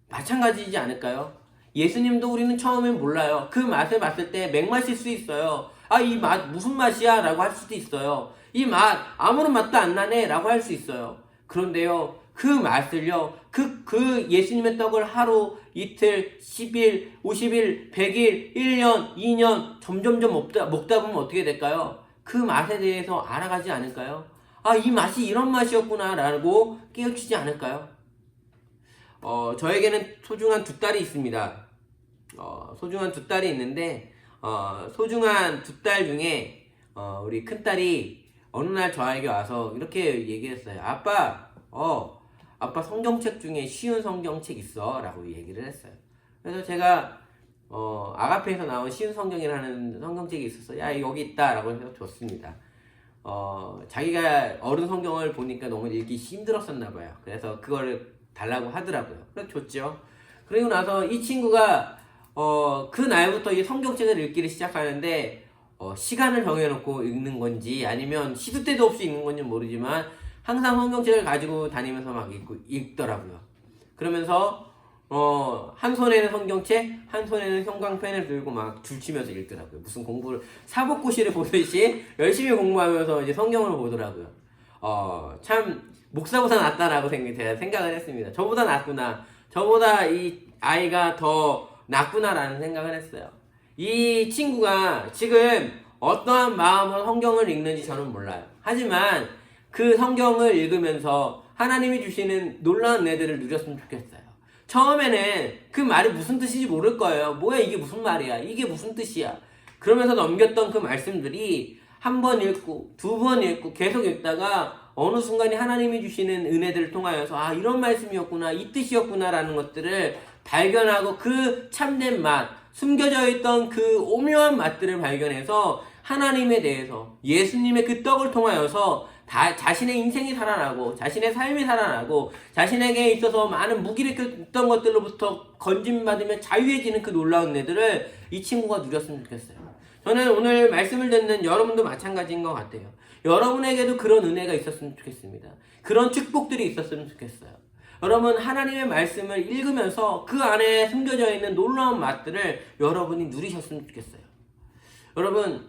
[SPEAKER 1] 마찬가지이지 않을까요? 예수님도 우리는 처음엔 몰라요. 그 맛을 봤을 때 맹맛일 수 있어요. 아, 이 맛 무슨 맛이야? 라고 할 수도 있어요. 이 맛 아무런 맛도 안 나네? 라고 할 수 있어요. 그런데요, 그 맛을요, 그 예수님의 떡을 하루, 이틀, 10일, 50일, 100일, 1년, 2년 점점점 먹다 보면 어떻게 될까요? 그 맛에 대해서 알아가지 않을까요? 아, 이 맛이 이런 맛이었구나 라고 깨우치지 않을까요? 저에게는 소중한 두 딸이 있습니다. 소중한 두 딸이 있는데, 소중한 두 딸 중에, 우리 큰딸이 어느 날 저에게 와서 이렇게 얘기했어요. 아빠 성경책 중에 쉬운 성경책 있어? 라고 얘기를 했어요. 그래서 제가, 아가페에서 나온 쉬운 성경이라는 성경책이 있었어요. 야, 여기 있다. 라고 해서 줬습니다. 자기가 어른 성경을 보니까 너무 읽기 힘들었었나 봐요. 그래서 그거를 달라고 하더라고요. 그래서 줬죠. 그리고 나서 이 친구가 그 날부터 이 성경책을 읽기를 시작하는데 시간을 정해놓고 읽는 건지 아니면 시도 때도 없이 읽는 건지 모르지만 항상 성경책을 가지고 다니면서 막 읽더라고요. 그러면서 한 손에는 성경책, 한 손에는 형광펜을 들고 막 줄치면서 읽더라고요. 무슨 공부를 사법고시를 보듯이 열심히 공부하면서 이제 성경을 보더라고요. 참 목사보다 낫다라고 제가 생각을 했습니다. 저보다 낫구나. 저보다 이 아이가 더 낫구나라는 생각을 했어요. 이 친구가 지금 어떠한 마음으로 성경을 읽는지 저는 몰라요. 하지만 그 성경을 읽으면서 하나님이 주시는 놀라운 은혜들을 누렸으면 좋겠어요. 처음에는 그 말이 무슨 뜻인지 모를 거예요. 뭐야, 이게 무슨 말이야? 이게 무슨 뜻이야? 그러면서 넘겼던 그 말씀들이 한 번 읽고 두 번 읽고 계속 읽다가 어느 순간에 하나님이 주시는 은혜들을 통하여서 아, 이런 말씀이었구나, 이 뜻이었구나 라는 것들을 발견하고 그 참된 맛, 숨겨져 있던 그 오묘한 맛들을 발견해서 하나님에 대해서 예수님의 그 떡을 통하여서 자신의 인생이 살아나고 자신의 삶이 살아나고 자신에게 있어서 많은 무기력했던 것들로부터 건짐받으며 자유해지는 그 놀라운 은혜들을 이 친구가 누렸으면 좋겠어요. 저는 오늘 말씀을 듣는 여러분도 마찬가지인 것 같아요. 여러분에게도 그런 은혜가 있었으면 좋겠습니다. 그런 축복들이 있었으면 좋겠어요. 여러분, 하나님의 말씀을 읽으면서 그 안에 숨겨져 있는 놀라운 맛들을 여러분이 누리셨으면 좋겠어요. 여러분,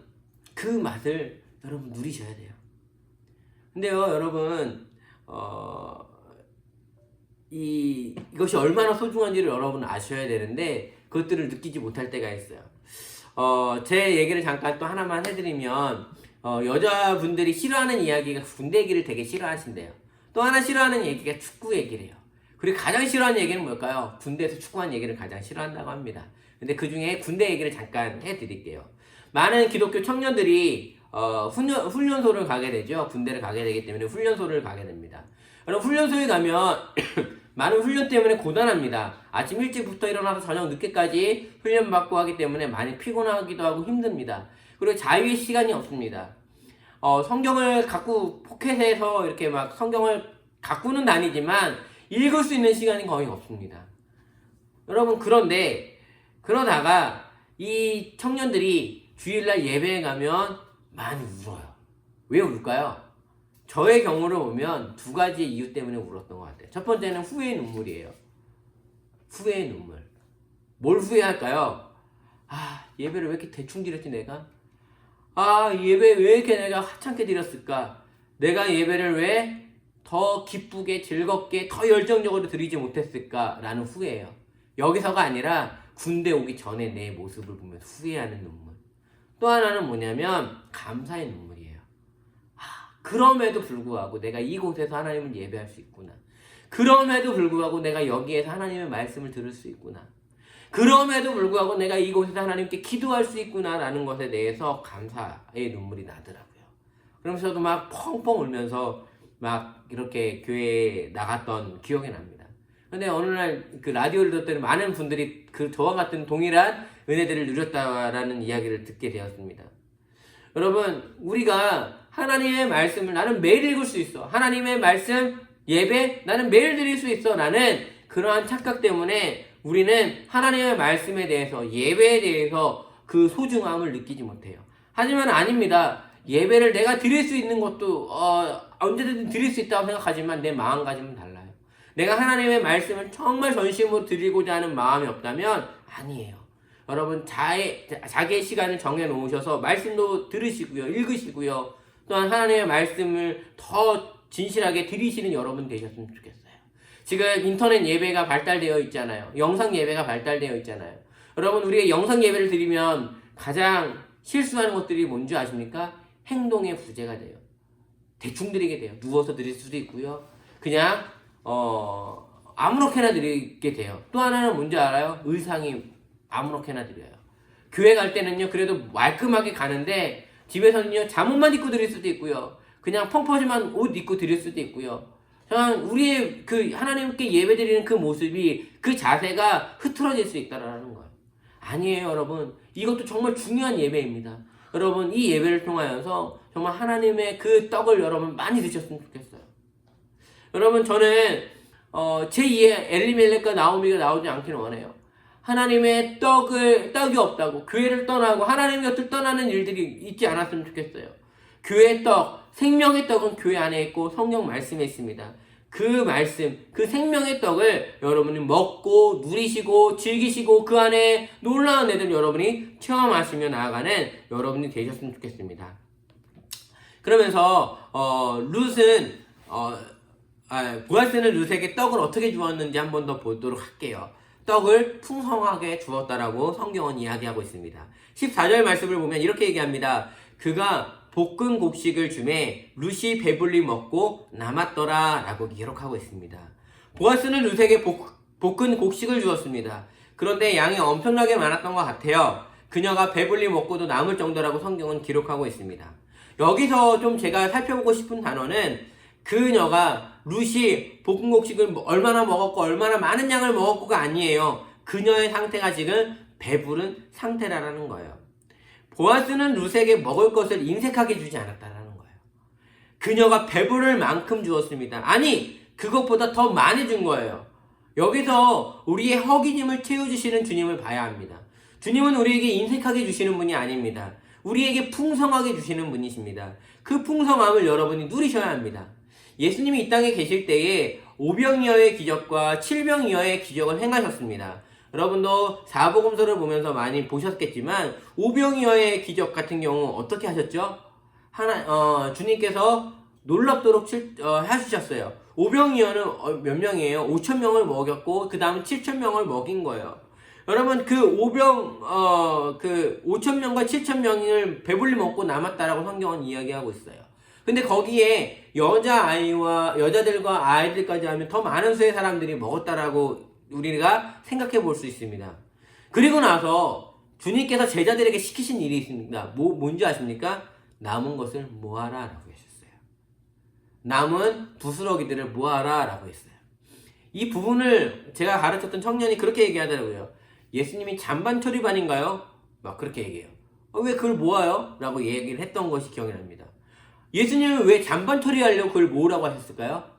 [SPEAKER 1] 그 맛을 여러분 누리셔야 돼요. 근데요, 여러분, 이것이 얼마나 소중한지를 여러분은 아셔야 되는데 그것들을 느끼지 못할 때가 있어요. 제 얘기를 잠깐 또 하나만 해드리면 여자분들이 싫어하는 이야기가 군대 얘기를 되게 싫어하신대요. 또 하나 싫어하는 얘기가 축구 얘기래요. 그리고 가장 싫어하는 얘기는 뭘까요? 군대에서 축구하는 얘기를 가장 싫어한다고 합니다. 근데 그 중에 군대 얘기를 잠깐 해드릴게요. 많은 기독교 청년들이 훈련소를 가게 되죠. 군대를 가게 되기 때문에 훈련소를 가게 됩니다. 여러분, 훈련소에 가면 많은 훈련 때문에 고단합니다. 아침 일찍부터 일어나서 저녁 늦게까지 훈련받고 하기 때문에 많이 피곤하기도 하고 힘듭니다. 그리고 자유의 시간이 없습니다. 성경을 갖고 포켓해서 이렇게 막 성경을 갖고는 다니지만 읽을 수 있는 시간이 거의 없습니다. 여러분, 그러다가 이 청년들이 주일날 예배에 가면 많이 울어요. 왜 울까요? 저의 경우를 보면 두 가지 이유 때문에 울었던 것 같아요. 첫 번째는 후회의 눈물이에요. 후회의 눈물. 뭘 후회할까요? 아, 예배를 왜 이렇게 대충 드렸지 내가? 아, 예배 왜 이렇게 내가 하찮게 드렸을까? 내가 예배를 왜 더 기쁘게 즐겁게 더 열정적으로 드리지 못했을까? 라는 후회예요. 여기서가 아니라 군대 오기 전에 내 모습을 보면서 후회하는 눈물. 또 하나는 뭐냐면 감사의 눈물이에요. 그럼에도 불구하고 내가 이곳에서 하나님을 예배할 수 있구나. 그럼에도 불구하고 내가 여기에서 하나님의 말씀을 들을 수 있구나. 그럼에도 불구하고 내가 이곳에서 하나님께 기도할 수 있구나 라는 것에 대해서 감사의 눈물이 나더라고요. 그러면서 저도 막 펑펑 울면서 막 이렇게 교회에 나갔던 기억이 납니다. 근데 어느 날 그 라디오를 듣더니 많은 분들이 저와 같은 동일한 은혜들을 누렸다라는 이야기를 듣게 되었습니다. 여러분, 우리가 하나님의 말씀을 나는 매일 읽을 수 있어. 하나님의 말씀, 예배, 나는 매일 드릴 수 있어. 라는 그러한 착각 때문에 우리는 하나님의 말씀에 대해서, 예배에 대해서 그 소중함을 느끼지 못해요. 하지만 아닙니다. 예배를 내가 드릴 수 있는 것도 언제든지 드릴 수 있다고 생각하지만 내 마음가짐은 달라요. 내가 하나님의 말씀을 정말 전심으로 드리고자 하는 마음이 없다면 아니에요. 여러분 자기의 시간을 정해 놓으셔서 말씀도 들으시고요, 읽으시고요, 또한 하나님의 말씀을 더 진실하게 들으시는 여러분 되셨으면 좋겠어요. 지금 인터넷 예배가 발달되어 있잖아요. 영상 예배가 발달되어 있잖아요. 여러분, 우리가 영상 예배를 드리면 가장 실수하는 것들이 뭔지 아십니까? 행동의 부재가 돼요. 대충 드리게 돼요. 누워서 드릴 수도 있고요. 그냥 아무렇게나 드리게 돼요. 또 하나는 뭔지 알아요? 의상이 아무렇게나 드려요. 교회 갈 때는요, 그래도 말끔하게 가는데 집에서는요, 잠옷만 입고 드릴 수도 있고요. 그냥 펑퍼짐한 옷 입고 드릴 수도 있고요. 그냥 우리의 그 하나님께 예배드리는 그 모습이, 그 자세가 흐트러질 수 있다라는 거예요. 아니에요, 여러분. 이것도 정말 중요한 예배입니다. 여러분, 이 예배를 통하여서 정말 하나님의 그 떡을 여러분 많이 드셨으면 좋겠어요. 여러분, 저는 제2의 엘리멜렉과 나오미가 나오지 않기를 원해요. 하나님의 떡이 없다고 교회를 떠나고 하나님 곁을 떠나는 일들이 있지 않았으면 좋겠어요. 교회의 떡, 생명의 떡은 교회 안에 있고 성경 말씀에 있습니다. 그 말씀, 그 생명의 떡을 여러분이 먹고 누리시고 즐기시고 그 안에 놀라운 애들 여러분이 체험하시며 나아가는 여러분이 되셨으면 좋겠습니다. 그러면서 보아스는 룻에게 떡을 어떻게 주었는지 한 번 더 보도록 할게요. 떡을 풍성하게 주었다라고 성경은 이야기하고 있습니다. 14절 말씀을 보면 이렇게 얘기합니다. 그가 볶은 곡식을 주매 룻이 배불리 먹고 남았더라 라고 기록하고 있습니다. 보아스는 룻에게 볶은 곡식을 주었습니다. 그런데 양이 엄청나게 많았던 것 같아요. 그녀가 배불리 먹고도 남을 정도라고 성경은 기록하고 있습니다. 여기서 좀 제가 살펴보고 싶은 단어는 그녀가 룻이 볶은 곡식을 얼마나 먹었고 얼마나 많은 양을 먹었고가 아니에요. 그녀의 상태가 지금 배부른 상태라는 거예요. 보아스는 룻에게 먹을 것을 인색하게 주지 않았다는 거예요. 그녀가 배부를 만큼 주었습니다. 아니, 그것보다 더 많이 준 거예요. 여기서 우리의 허기짐을 채워주시는 주님을 봐야 합니다. 주님은 우리에게 인색하게 주시는 분이 아닙니다. 우리에게 풍성하게 주시는 분이십니다. 그 풍성함을 여러분이 누리셔야 합니다. 예수님이 이 땅에 계실 때에 5병이어의 기적과 7병이어의 기적을 행하셨습니다. 여러분도 사복음서를 보면서 많이 보셨겠지만 5병이어의 기적 같은 경우 어떻게 하셨죠? 주님께서 놀랍도록 해주셨어요. 5병이어는 몇 명이에요? 5,000명을 먹였고 그 다음 7,000명을 먹인 거예요. 여러분, 그 5,000명과 7,000명을 배불리 먹고 남았다라고 성경은 이야기하고 있어요. 근데 거기에 여자들과 아이들까지 하면 더 많은 수의 사람들이 먹었다라고 우리가 생각해 볼 수 있습니다. 그리고 나서 주님께서 제자들에게 시키신 일이 있습니다. 뭔지 아십니까? 남은 것을 모아라 라고 하셨어요. 남은 부스러기들을 모아라 라고 했어요. 이 부분을 제가 가르쳤던 청년이 그렇게 얘기하더라고요. 예수님이 잔반 처리반인가요? 막 그렇게 얘기해요. 왜 그걸 모아요? 라고 얘기를 했던 것이 기억이 납니다. 예수님은 왜 잔반 처리하려고 그걸 모으라고 하셨을까요?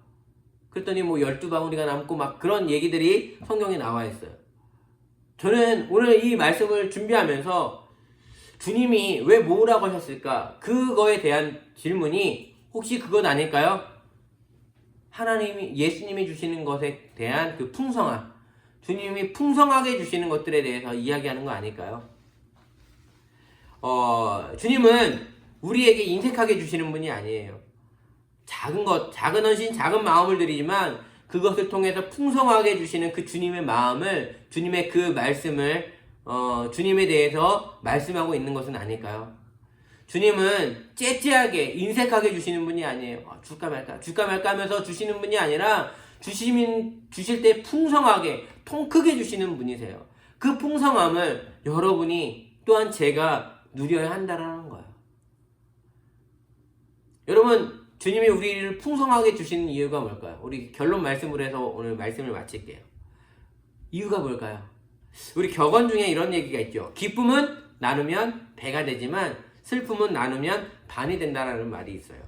[SPEAKER 1] 그랬더니 12방울이가 남고 막 그런 얘기들이 성경에 나와 있어요. 저는 오늘 이 말씀을 준비하면서 주님이 왜 모으라고 하셨을까? 그거에 대한 질문이 혹시 그것 아닐까요? 예수님이 주시는 것에 대한 그 풍성함, 주님이 풍성하게 주시는 것들에 대해서 이야기하는 거 아닐까요? 주님은 우리에게 인색하게 주시는 분이 아니에요. 작은 헌신, 작은 마음을 드리지만 그것을 통해서 풍성하게 주시는 그 주님의 마음을, 주님의 그 말씀을 주님에 대해서 말씀하고 있는 것은 아닐까요? 주님은 째째하게 인색하게 주시는 분이 아니에요. 줄까 말까 하면서 주시는 분이 아니라 주실 때 풍성하게 통 크게 주시는 분이세요. 그 풍성함을 여러분이 또한 제가 누려야 한다는 거예요. 여러분, 주님이 우리를 풍성하게 주시는 이유가 뭘까요? 우리 결론 말씀으로 해서 오늘 말씀을 마칠게요. 이유가 뭘까요? 우리 격언 중에 이런 얘기가 있죠. 기쁨은 나누면 배가 되지만 슬픔은 나누면 반이 된다는 말이 있어요.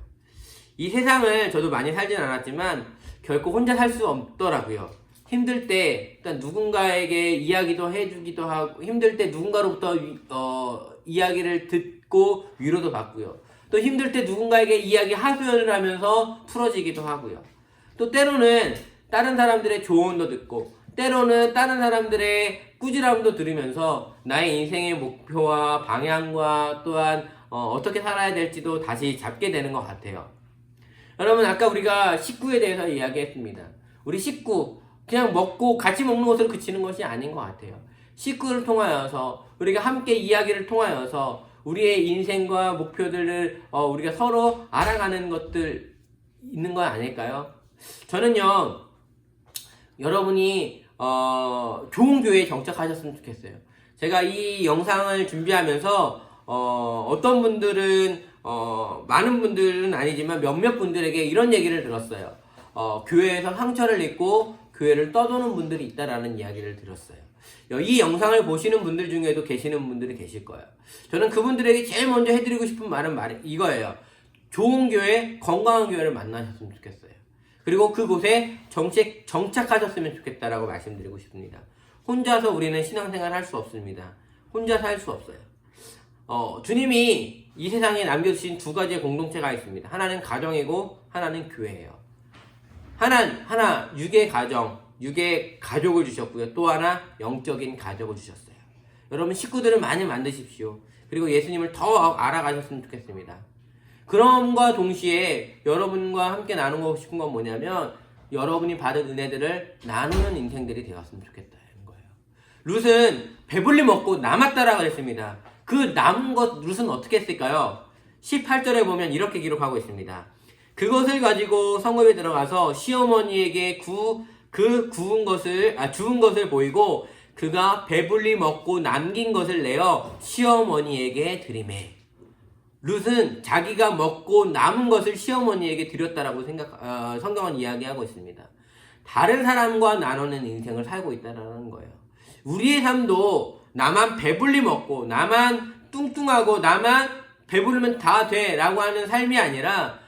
[SPEAKER 1] 이 세상을 저도 많이 살진 않았지만 결코 혼자 살 수 없더라고요. 힘들 때 일단 누군가에게 이야기도 해주기도 하고, 힘들 때 누군가로부터 이야기를 듣고 위로도 받고요. 또 힘들 때 누군가에게 이야기 하소연을 하면서 풀어지기도 하고요. 또 때로는 다른 사람들의 조언도 듣고 때로는 다른 사람들의 꾸지람도 들으면서 나의 인생의 목표와 방향과 또한 어떻게 살아야 될지도 다시 잡게 되는 것 같아요. 여러분, 아까 우리가 식구에 대해서 이야기했습니다. 우리 식구 그냥 먹고 같이 먹는 것으로 그치는 것이 아닌 것 같아요. 식구를 통하여서 우리가 함께 이야기를 통하여서 우리의 인생과 목표들을 우리가 서로 알아가는 것들 있는 거 아닐까요? 저는요, 여러분이 좋은 교회에 정착하셨으면 좋겠어요. 제가 이 영상을 준비하면서 어떤 분들은 많은 분들은 아니지만 몇몇 분들에게 이런 얘기를 들었어요. 교회에서 상처를 입고 교회를 떠도는 분들이 있다라는 이야기를 들었어요. 이 영상을 보시는 분들 중에도 계시는 분들이 계실 거예요. 저는 그분들에게 제일 먼저 해드리고 싶은 말은 이거예요. 좋은 교회, 건강한 교회를 만나셨으면 좋겠어요. 그리고 그곳에 정착하셨으면 좋겠다라고 말씀드리고 싶습니다. 혼자서 우리는 신앙생활 할 수 없습니다. 혼자서 할 수 없어요. 주님이 이 세상에 남겨주신 두 가지의 공동체가 있습니다. 하나는 가정이고 하나는 교회예요. 하나 육의 가정, 육의 가족을 주셨고요. 또 하나 영적인 가족을 주셨어요. 여러분, 식구들을 많이 만드십시오. 그리고 예수님을 더 알아가셨으면 좋겠습니다. 그럼과 동시에 여러분과 함께 나누고 싶은 건 뭐냐면 여러분이 받은 은혜들을 나누는 인생들이 되었으면 좋겠다는 거예요. 룻은 배불리 먹고 남았다라고 그랬습니다. 그 남은 것 룻은 어떻게 했을까요? 18절에 보면 이렇게 기록하고 있습니다. 그것을 가지고 성읍에 들어가서 시어머니에게 주운 것을 보이고 그가 배불리 먹고 남긴 것을 내어 시어머니에게 드리매. 룻은 자기가 먹고 남은 것을 시어머니에게 드렸다라고 성경은 이야기하고 있습니다. 다른 사람과 나누는 인생을 살고 있다는 거예요. 우리의 삶도 나만 배불리 먹고 나만 뚱뚱하고 나만 배부르면 다 돼 라고 하는 삶이 아니라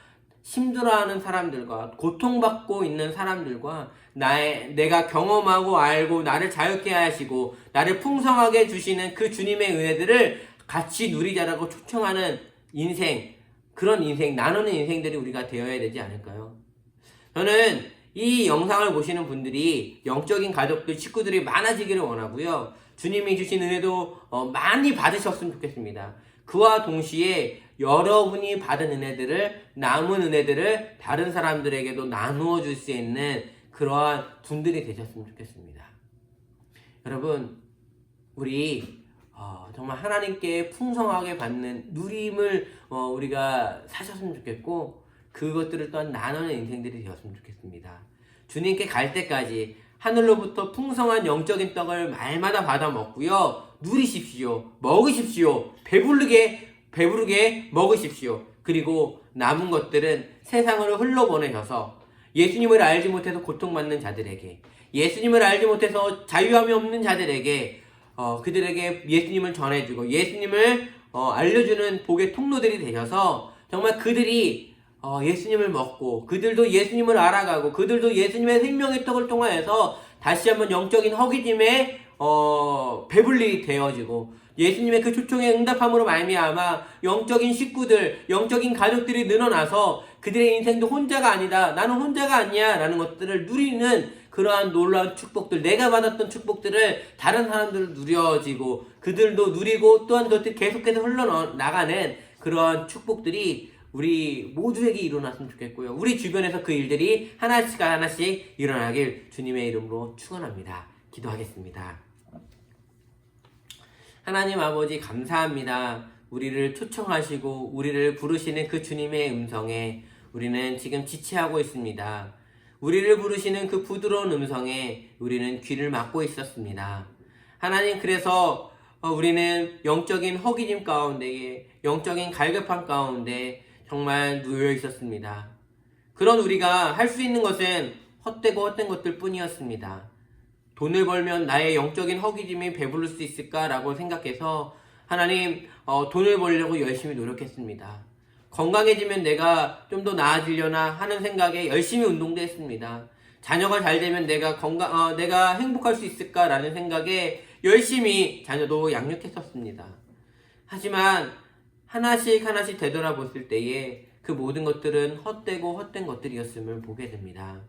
[SPEAKER 1] 힘들어하는 사람들과 고통받고 있는 사람들과 내가 경험하고 알고 나를 자유케 하시고 나를 풍성하게 해주시는 그 주님의 은혜들을 같이 누리자라고 초청하는 인생, 그런 인생, 나누는 인생들이 우리가 되어야 되지 않을까요? 저는 이 영상을 보시는 분들이 영적인 가족들, 식구들이 많아지기를 원하고요. 주님이 주신 은혜도 많이 받으셨으면 좋겠습니다. 그와 동시에 여러분이 받은 은혜들을, 남은 은혜들을 다른 사람들에게도 나누어 줄 수 있는 그러한 분들이 되셨으면 좋겠습니다. 여러분, 우리 정말 하나님께 풍성하게 받는 누림을 우리가 사셨으면 좋겠고 그것들을 또한 나누는 인생들이 되었으면 좋겠습니다. 주님께 갈 때까지 하늘로부터 풍성한 영적인 떡을 말마다 받아 먹고요. 누리십시오. 먹으십시오. 배부르게 먹으십시오. 그리고 남은 것들은 세상으로 흘러보내셔서 예수님을 알지 못해서 고통받는 자들에게, 예수님을 알지 못해서 자유함이 없는 자들에게 그들에게 예수님을 전해주고 예수님을 알려주는 복의 통로들이 되셔서 정말 그들이 예수님을 먹고 그들도 예수님을 알아가고 그들도 예수님의 생명의 떡을 통하여서 다시 한번 영적인 허기짐에 배불리 되어지고 예수님의 그 초청에 응답함으로 말미암아 영적인 식구들, 영적인 가족들이 늘어나서 그들의 인생도 혼자가 아니다, 나는 혼자가 아니야 라는 것들을 누리는 그러한 놀라운 축복들, 내가 받았던 축복들을 다른 사람들도 누려지고 그들도 누리고 또한 그것들이 계속해서 흘러나가는 그러한 축복들이 우리 모두에게 일어났으면 좋겠고요. 우리 주변에서 그 일들이 하나씩 일어나길 주님의 이름으로 축원합니다. 기도하겠습니다. 하나님 아버지, 감사합니다. 우리를 초청하시고 우리를 부르시는 그 주님의 음성에 우리는 지금 지체하고 있습니다. 우리를 부르시는 그 부드러운 음성에 우리는 귀를 막고 있었습니다. 하나님, 그래서 우리는 영적인 허기짐 가운데에, 영적인 갈급함 가운데 정말 누워 있었습니다. 그런 우리가 할 수 있는 것은 헛된 것들 뿐이었습니다. 돈을 벌면 나의 영적인 허기짐이 배부를 수 있을까라고 생각해서 하나님, 돈을 벌려고 열심히 노력했습니다. 건강해지면 내가 좀 더 나아지려나 하는 생각에 열심히 운동도 했습니다. 자녀가 잘 되면 내가 행복할 수 있을까라는 생각에 열심히 자녀도 양육했었습니다. 하지만 하나씩 되돌아봤을 때에 그 모든 것들은 헛된 것들이었음을 보게 됩니다.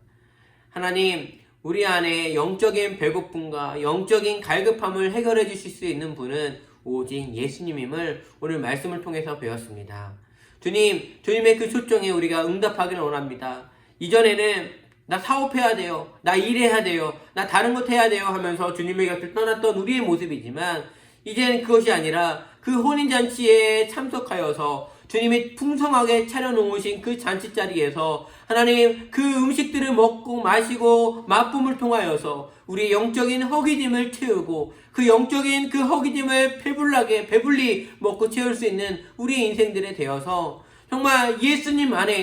[SPEAKER 1] 하나님, 우리 안에 영적인 배고픔과 영적인 갈급함을 해결해 주실 수 있는 분은 오직 예수님임을 오늘 말씀을 통해서 배웠습니다. 주님의 그 초청에 우리가 응답하기를 원합니다. 이전에는 나 사업해야 돼요, 나 일해야 돼요, 나 다른 것 해야 돼요 하면서 주님의 곁을 떠났던 우리의 모습이지만 이제는 그것이 아니라 그 혼인잔치에 참석하여서 주님이 풍성하게 차려놓으신 그 잔치자리에서 하나님 그 음식들을 먹고 마시고 맛봄을 통하여서 우리의 영적인 허기짐을 채우고 그 영적인 그 허기짐을 배불리 먹고 채울 수 있는 우리의 인생들에 되어서 정말 예수님 안에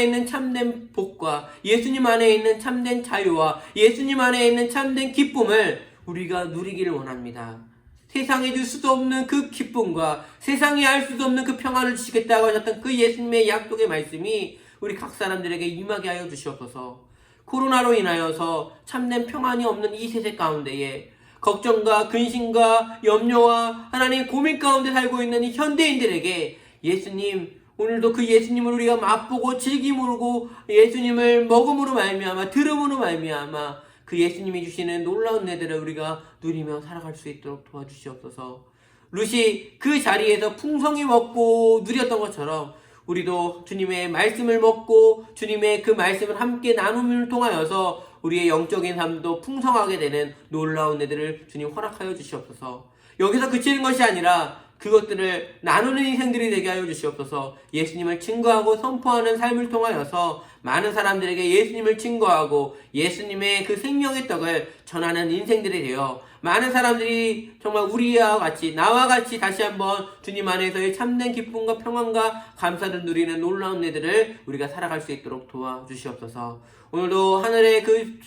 [SPEAKER 1] 있는 참된 복과 예수님 안에 있는 참된 자유와 예수님 안에 있는 참된 기쁨을 우리가 누리기를 원합니다. 세상에 줄 수도 없는 그 기쁨과 세상이 알 수도 없는 그 평안을 주시겠다고 하셨던 그 예수님의 약속의 말씀이 우리 각 사람들에게 임하게 하여 주시옵소서. 코로나로 인하여서 참된 평안이 없는 이 세대 가운데에 걱정과 근심과 염려와 하나님 고민 가운데 살고 있는 이 현대인들에게 예수님, 오늘도 그 예수님을 우리가 맛보고 즐김으로 예수님을 먹음으로 말미암아 들음으로 말미암아 그 예수님이 주시는 놀라운 은혜들을 우리가 누리며 살아갈 수 있도록 도와주시옵소서. 룻이 그 자리에서 풍성히 먹고 누렸던 것처럼 우리도 주님의 말씀을 먹고 주님의 그 말씀을 함께 나눔을 통하여서 우리의 영적인 삶도 풍성하게 되는 놀라운 은혜들을 주님 허락하여 주시옵소서. 여기서 그치는 것이 아니라 그것들을 나누는 인생들이 되게 하여 주시옵소서. 예수님을 증거하고 선포하는 삶을 통하여서 많은 사람들에게 예수님을 증거하고 예수님의 그 생명의 떡을 전하는 인생들이 되어 많은 사람들이 정말 우리와 같이 나와 같이 다시 한번 주님 안에서의 참된 기쁨과 평안과 감사를 누리는 놀라운 일들을 우리가 살아갈 수 있도록 도와주시옵소서. 오늘도 하늘의 그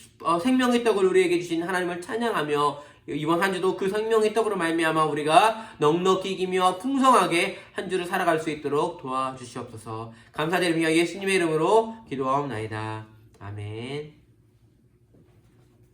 [SPEAKER 1] 생명의 떡을 우리에게 주신 하나님을 찬양하며 이번 한 주도 그 생명의 떡으로 말미암아 우리가 넉넉히 이기며 풍성하게 한 주를 살아갈 수 있도록 도와주시옵소서. 감사드리며 예수님의 이름으로 기도하옵나이다. 아멘.